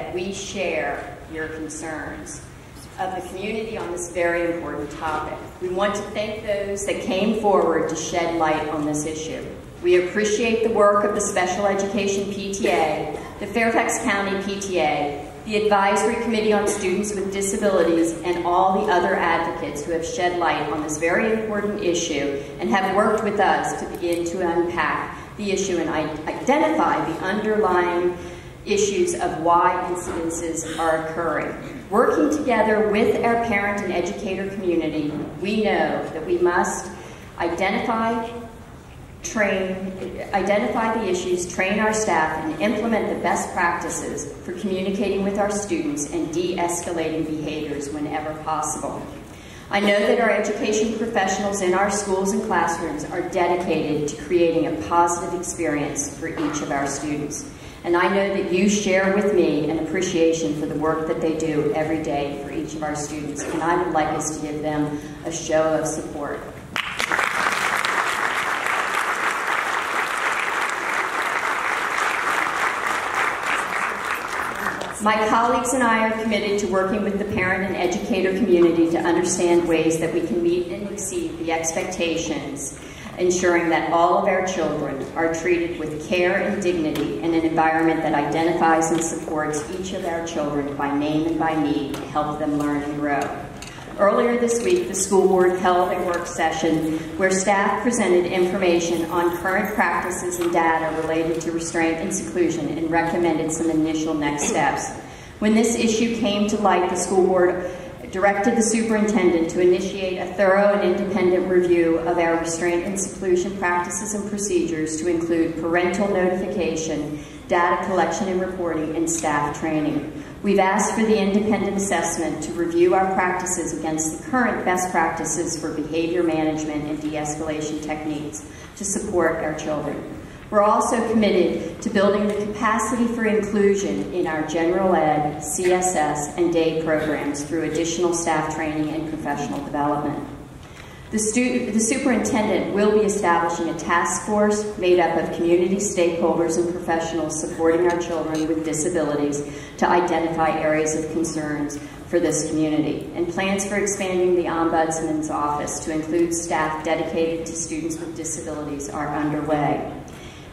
that we share your concerns of the community on this very important topic. We want to thank those that came forward to shed light on this issue. We appreciate the work of the Special Education PTA, the Fairfax County PTA, the Advisory Committee on Students with Disabilities, and all the other advocates who have shed light on this very important issue and have worked with us to begin to unpack the issue and identify the underlying issues of why incidences are occurring. Working together with our parent and educator community, we know that we must identify the issues, train our staff, and implement the best practices for communicating with our students and de-escalating behaviors whenever possible. I know that our education professionals in our schools and classrooms are dedicated to creating a positive experience for each of our students. And I know that you share with me an appreciation for the work that they do every day for each of our students, and I would like us to give them a show of support. My colleagues and I are committed to working with the parent and educator community to understand ways that we can meet and exceed the expectations, ensuring that all of our children are treated with care and dignity in an environment that identifies and supports each of our children by name and by need to help them learn and grow. Earlier this week, the school board held a work session where staff presented information on current practices and data related to restraint and seclusion and recommended some initial next steps. When this issue came to light, the school board directed the superintendent to initiate a thorough and independent review of our restraint and seclusion practices and procedures to include parental notification, data collection and reporting, and staff training. We've asked for the independent assessment to review our practices against the current best practices for behavior management and de-escalation techniques to support our children. We're also committed to building the capacity for inclusion in our general ed, CSS, and day programs through additional staff training and professional development. The superintendent will be establishing a task force made up of community stakeholders and professionals supporting our children with disabilities to identify areas of concerns for this community, and plans for expanding the Ombudsman's office to include staff dedicated to students with disabilities are underway.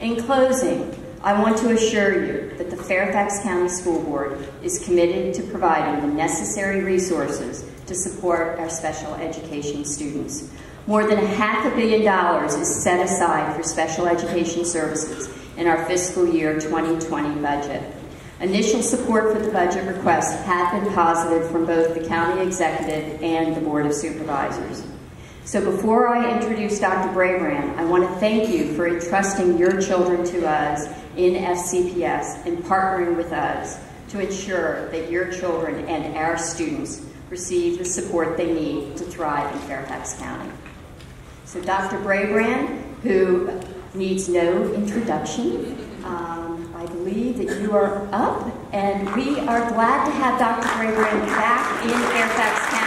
In closing, I want to assure you that the Fairfax County School Board is committed to providing the necessary resources to support our special education students. More than $500 million is set aside for special education services in our fiscal year 2020 budget. Initial support for the budget requests have been positive from both the county executive and the Board of Supervisors. So before I introduce Dr. Brabrand, I want to thank you for entrusting your children to us in FCPS and partnering with us to ensure that your children and our students receive the support they need to thrive in Fairfax County. So Dr. Brabrand, who needs no introduction, I believe that you are up, and we are glad to have Dr. Brabrand back in Fairfax County.